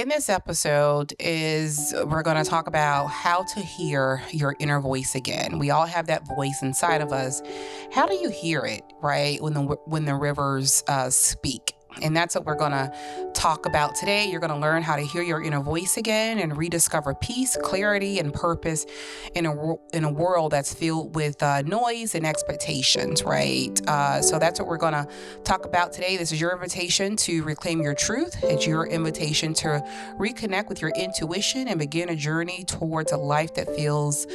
In this episode is we're going to talk about how to hear your inner voice again. We all have that voice inside of us. How do you hear it, right? When the rivers speak. And that's what we're going to talk about today. You're going to learn how to hear your inner voice again and rediscover peace, clarity, and purpose in a world that's filled with noise and expectations, right? So that's what we're going to talk about today. This is your invitation to reclaim your truth. It's your invitation to reconnect with your intuition and begin a journey towards a life that feels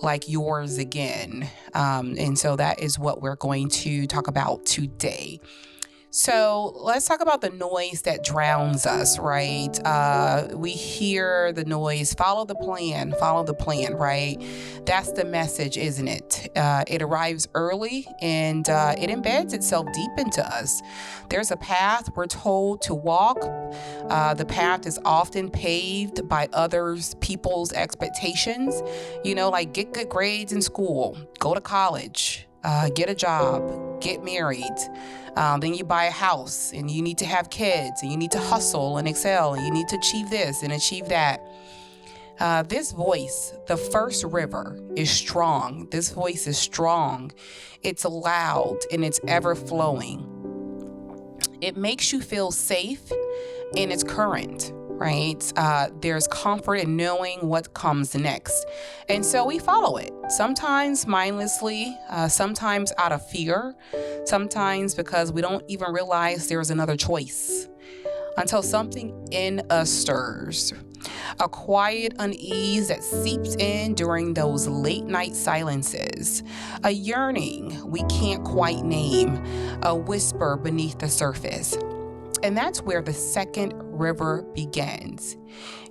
like yours again. And so that is what we're going to talk about today. So let's talk about the noise that drowns us, right? We hear the noise, follow the plan, right? That's the message, isn't it? It arrives early and it embeds itself deep into us. There's a path we're told to walk. The path is often paved by people's expectations, like get good grades in school, go to college, get a job, get married. Then you buy a house and you need to have kids and you need to hustle and excel and you need to achieve this and achieve that. This voice, the first river, is strong. This voice is strong. It's loud and it's ever flowing. It makes you feel safe in its current. Right? There's comfort in knowing what comes next. And so we follow it, sometimes mindlessly, sometimes out of fear, sometimes because we don't even realize there's another choice until something in us stirs. A quiet unease that seeps in during those late night silences, a yearning we can't quite name, a whisper beneath the surface. And that's where the second river begins.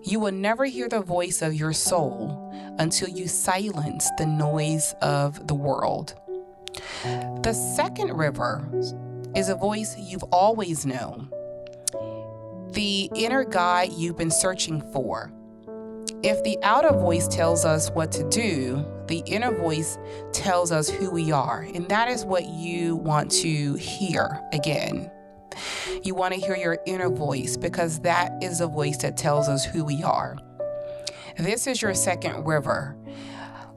You will never hear the voice of your soul until you silence the noise of the world. The second river is a voice you've always known, the inner guide you've been searching for. If the outer voice tells us what to do, the inner voice tells us who we are. And that is what you want to hear again. You want to hear your inner voice because that is a voice that tells us who we are. This is your second river.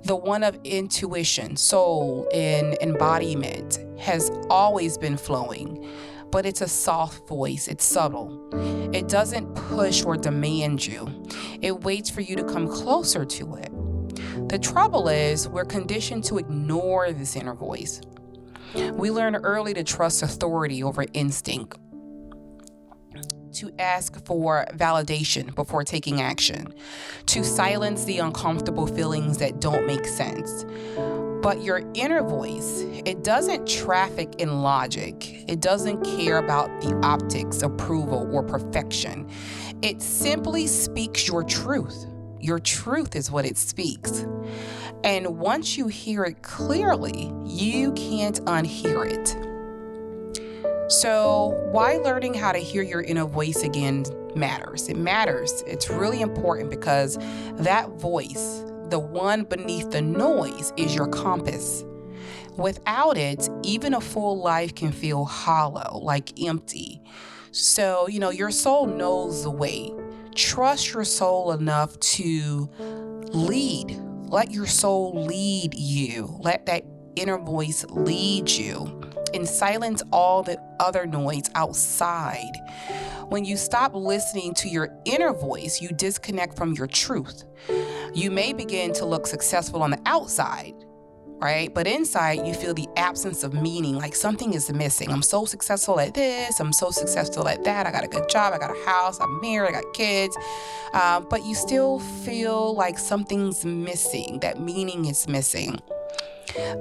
The one of intuition, soul, and embodiment has always been flowing, but it's a soft voice. It's subtle. It doesn't push or demand you. It waits for you to come closer to it. The trouble is we're conditioned to ignore this inner voice. We learn early to trust authority over instinct, to ask for validation before taking action, to silence the uncomfortable feelings that don't make sense. But your inner voice, it doesn't traffic in logic. It doesn't care about the optics, approval, or perfection. It simply speaks your truth. Your truth is what it speaks. And once you hear it clearly, you can't unhear it. So why learning how to hear your inner voice again matters? It matters. It's really important because that voice, the one beneath the noise, is your compass. Without it, even a full life can feel hollow, like empty. So, your soul knows the way. Trust your soul enough to lead. Let your soul lead you. Let that inner voice lead you and silence all the other noise outside. When you stop listening to your inner voice, you disconnect from your truth. You may begin to look successful on the outside, right? But inside, you feel the absence of meaning, like something is missing. I'm so successful at this. I'm so successful at that. I got a good job. I got a house. I'm married. I got kids. But you still feel like something's missing. That meaning is missing.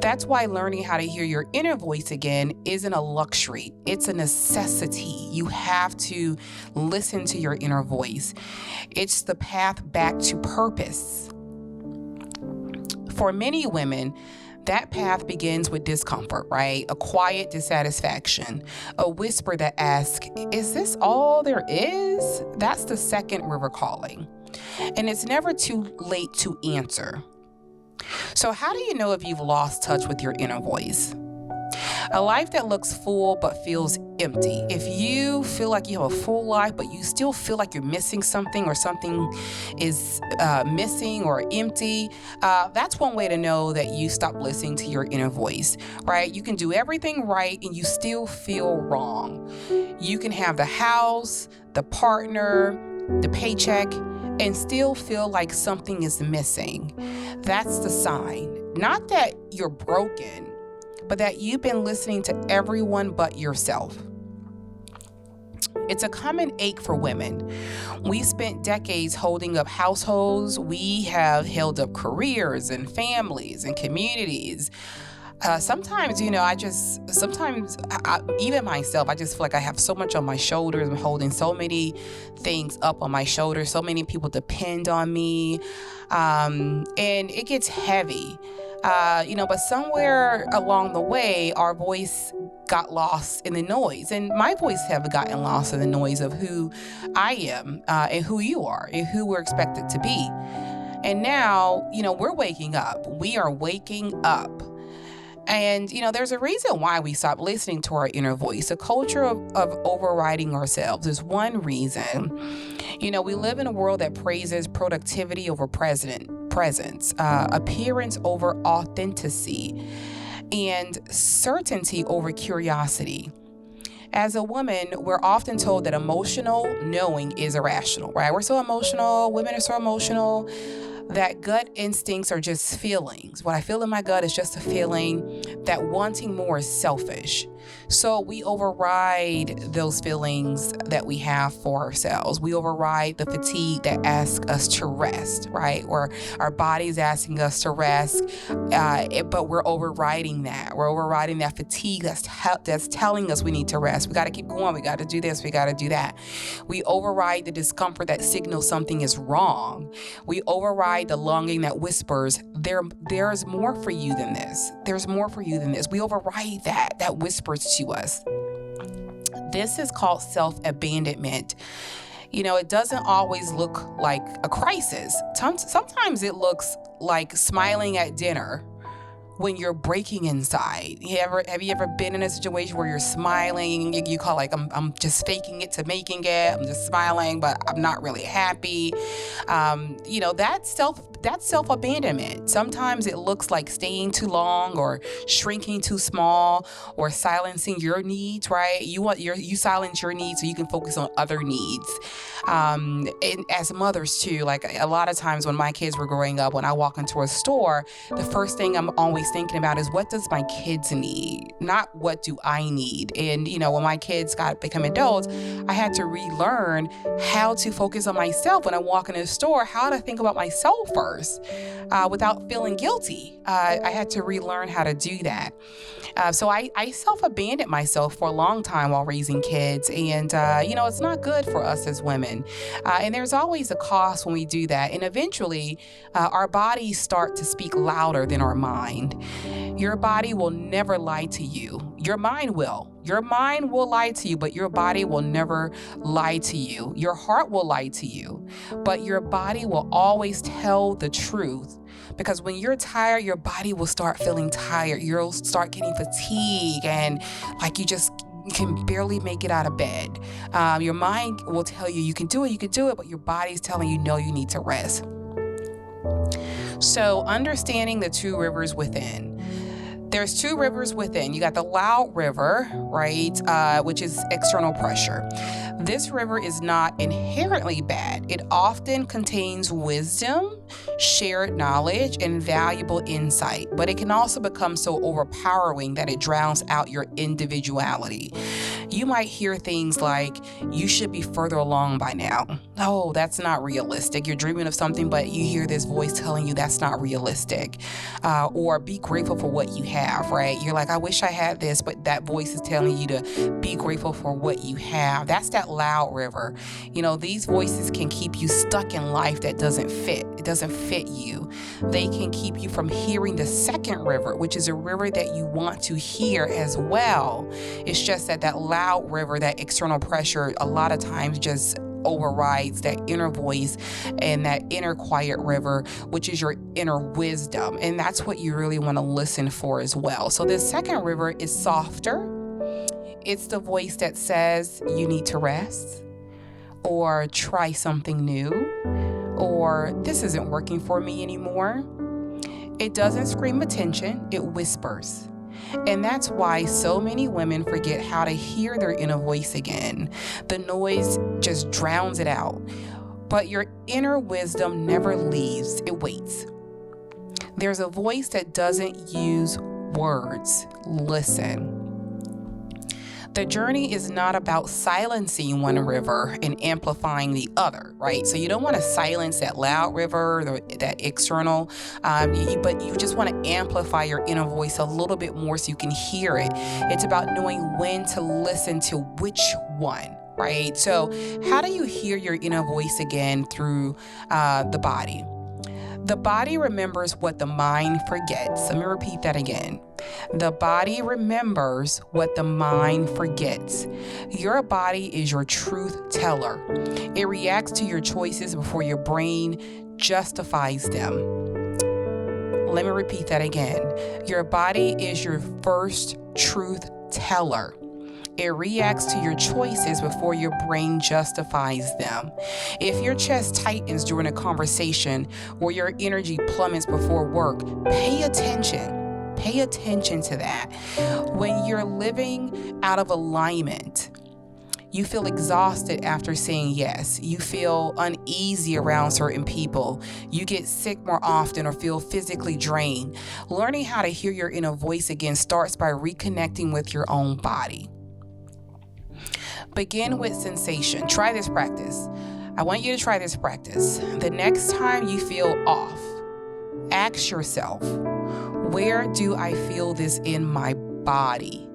That's why learning how to hear your inner voice again isn't a luxury. It's a necessity. You have to listen to your inner voice. It's the path back to purpose. For many women, that path begins with discomfort, right? A quiet dissatisfaction, a whisper that asks, is this all there is? That's the second river calling. And it's never too late to answer. So how do you know if you've lost touch with your inner voice? A life that looks full but feels empty. If you feel like you have a full life, but you still feel like you're missing something, or something is missing or empty, that's one way to know that you stop listening to your inner voice, right? You can do everything right and you still feel wrong. You can have the house, the partner, the paycheck, and still feel like something is missing. That's the sign. Not that you're broken, but that you've been listening to everyone but yourself. It's a common ache for women. We spent decades holding up households. We have held up careers and families and communities. Sometimes, even myself, I just feel like I have so much on my shoulders. I'm holding so many things up on my shoulders. So many people depend on me. And it gets heavy. But somewhere along the way, our voice got lost in the noise. And my voice have gotten lost in the noise of who I am, and who you are, and who we're expected to be. And now, we're waking up. We are waking up. And, there's a reason why we stop listening to our inner voice. A culture of overriding ourselves is one reason. We live in a world that praises productivity over presence, appearance over authenticity, and certainty over curiosity. As a woman, we're often told that emotional knowing is irrational, right? We're so emotional. Women are so emotional. That gut instincts are just feelings. What I feel in my gut is just a feeling. That wanting more is selfish. So we override those feelings that we have for ourselves. We override the fatigue that asks us to rest, right? Or our body's asking us to rest, but we're overriding that. We're overriding that fatigue that's telling us we need to rest. We got to keep going. We got to do this. We got to do that. We override the discomfort that signals something is wrong. We override the longing that whispers, there's more for you than this. There's more for you than this. We override that whispers to us. This is called self-abandonment. It doesn't always look like a crisis. Sometimes it looks like smiling at dinner when you're breaking inside. Have you ever been in a situation where you're smiling? You call I'm just faking it to making it. I'm just smiling, but I'm not really happy. That's self-abandonment. Sometimes it looks like staying too long, or shrinking too small, or silencing your needs, right? You silence your needs so you can focus on other needs. And as mothers too, like a lot of times when my kids were growing up, when I walk into a store, the first thing I'm always thinking about is, what does my kids need? Not what do I need? And, when my kids become adults, I had to relearn how to focus on myself when I walk into a store, how to think about myself first, without feeling guilty. I had to relearn how to do that. So I self-abandoned myself for a long time while raising kids. And, it's not good for us as women. And there's always a cost when we do that. And eventually, our bodies start to speak louder than our mind. Your body will never lie to you. Your mind will. Your mind will lie to you, but your body will never lie to you. Your heart will lie to you, but your body will always tell the truth. Because when you're tired, your body will start feeling tired. You'll start getting fatigue, and like you just can barely make it out of bed. Your mind will tell you can do it, but your body's telling you, no, you need to rest. So understanding the two rivers within. There's two rivers within. You got the loud river, right, which is external pressure. This river is not inherently bad. It often contains wisdom, shared knowledge, and valuable insight, but it can also become so overpowering that it drowns out your individuality. You might hear things like, you should be further along by now. Oh, that's not realistic. You're dreaming of something, but you hear this voice telling you that's not realistic. Or be grateful for what you have, right? You're like, I wish I had this, but that voice is telling you to be grateful for what you have. That's that loud river. These voices can keep you stuck in life that doesn't fit. It doesn't fit you. They can keep you from hearing the second river, which is a river that you want to hear as well. It's just that loud river, that external pressure, a lot of times just overrides that inner voice and that inner quiet river, which is your inner wisdom. And that's what you really want to listen for as well. So this second river is softer. It's the voice that says you need to rest, or try something new, or this isn't working for me anymore. It doesn't scream attention, it whispers. And that's why so many women forget how to hear their inner voice again. The noise just drowns it out. But your inner wisdom never leaves, it waits. There's a voice that doesn't use words. Listen. The journey is not about silencing one river and amplifying the other, right? So you don't want to silence that loud river, that external, but you just want to amplify your inner voice a little bit more so you can hear it. It's about knowing when to listen to which one, right? So how do you hear your inner voice again? Through the body. The body remembers what the mind forgets. Let me repeat that again. The body remembers what the mind forgets. Your body is your truth teller. It reacts to your choices before your brain justifies them. Let me repeat that again. Your body is your first truth teller. It reacts to your choices before your brain justifies them. If your chest tightens during a conversation or your energy plummets before work, pay attention. Pay attention to that. When you're living out of alignment, you feel exhausted after saying yes. You feel uneasy around certain people. You get sick more often or feel physically drained. Learning how to hear your inner voice again starts by reconnecting with your own body. Begin with sensation. Try this practice. I want you to try this practice. The next time you feel off, ask yourself, where do I feel this in my body?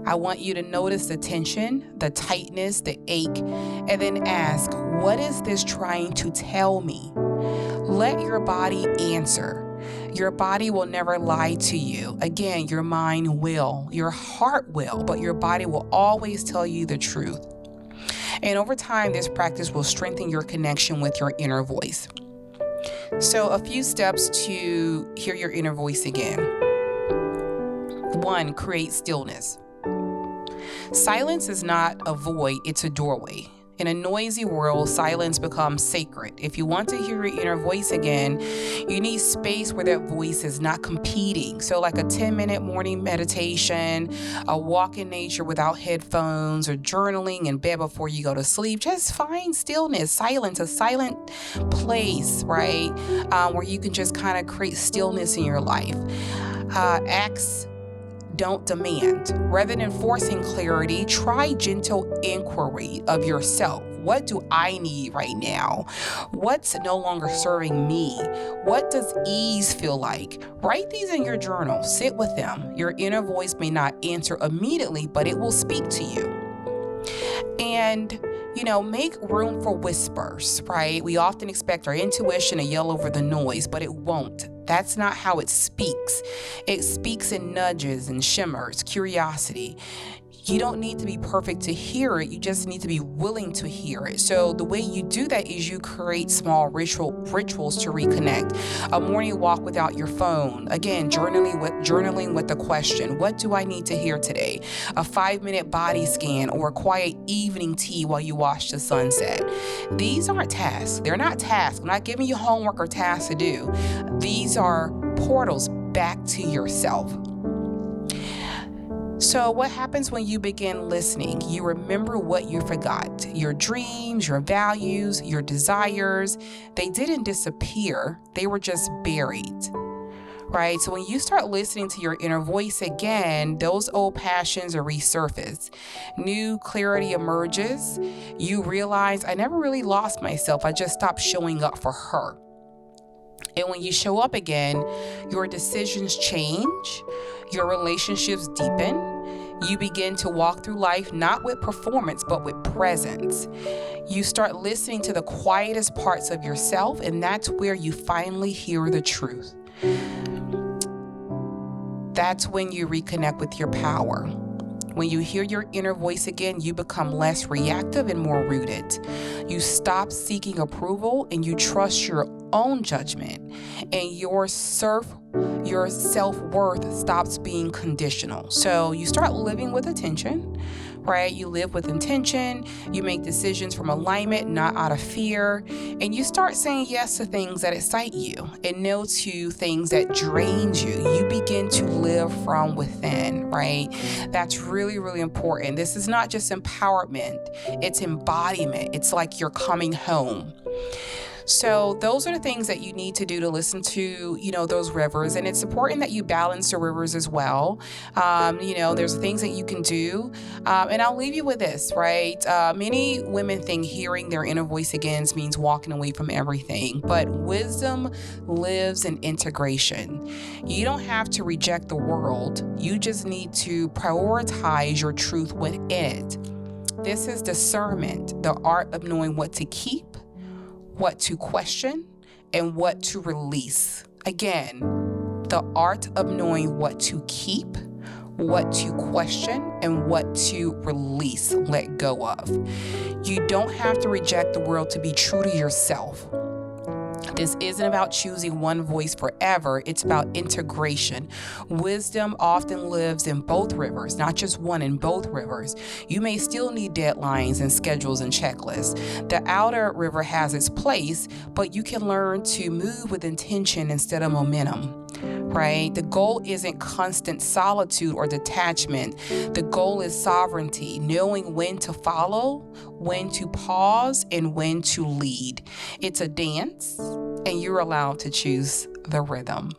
I want you to notice the tension, the tightness, the ache, and then ask, what is this trying to tell me? Let your body answer. Your body will never lie to you. Again, your mind will, your heart will, but your body will always tell you the truth. And over time, this practice will strengthen your connection with your inner voice. So a few steps to hear your inner voice again. 1, create stillness. Silence is not a void, it's a doorway. In a noisy world, silence becomes sacred. If you want to hear your inner voice again, you need space where that voice is not competing. So like a 10-minute morning meditation, a walk in nature without headphones, or journaling in bed before you go to sleep. Just find stillness, silence, a silent place, right? Where you can just kind of create stillness in your life. Acts don't demand. Rather than forcing clarity, try gentle inquiry of yourself. What do I need right now? What's no longer serving me? What does ease feel like? Write these in your journal. Sit with them. Your inner voice may not answer immediately, but it will speak to you. And make room for whispers, right? We often expect our intuition to yell over the noise, but it won't. That's not how it speaks. It speaks in nudges and shimmers, curiosity. You don't need to be perfect to hear it. You just need to be willing to hear it. So the way you do that is you create small rituals to reconnect. A morning walk without your phone. Again, journaling with the question, what do I need to hear today? A 5-minute body scan or a quiet evening tea while you watch the sunset. These aren't tasks. They're not tasks. I'm not giving you homework or tasks to do. These are portals back to yourself. So what happens when you begin listening? You remember what you forgot. Your dreams, your values, your desires, they didn't disappear. They were just buried, right? So when you start listening to your inner voice again, those old passions are resurfaced. New clarity emerges. You realize, I never really lost myself. I just stopped showing up for her. And when you show up again, your decisions change, your relationships deepen. You begin to walk through life not with performance, but with presence. You start listening to the quietest parts of yourself, and that's where you finally hear the truth. That's when you reconnect with your power. When you hear your inner voice again, you become less reactive and more rooted. You stop seeking approval and you trust your own judgment, and your self-worth stops being conditional. So you start living with attention, right? You live with intention. You make decisions from alignment, not out of fear. And you start saying yes to things that excite you and no to things that drains you. You begin to live from within, right? That's really, really important. This is not just empowerment, it's embodiment. It's like you're coming home. So those are the things that you need to do to listen to, those rivers. And it's important that you balance the rivers as well. There's things that you can do. And I'll leave you with this, right? Many women think hearing their inner voice again means walking away from everything. But wisdom lives in integration. You don't have to reject the world. You just need to prioritize your truth within it. This is discernment, the art of knowing what to keep, what to question, and what to release. Again, the art of knowing what to keep, what to question, and what to release, let go of. You don't have to reject the world to be true to yourself. This isn't about choosing one voice forever. It's about integration. Wisdom often lives in both rivers, not just one, in both rivers. You may still need deadlines and schedules and checklists. The outer river has its place, but you can learn to move with intention instead of momentum. Right? The goal isn't constant solitude or detachment. The goal is sovereignty, knowing when to follow, when to pause, and when to lead. It's a dance, and you're allowed to choose the rhythm.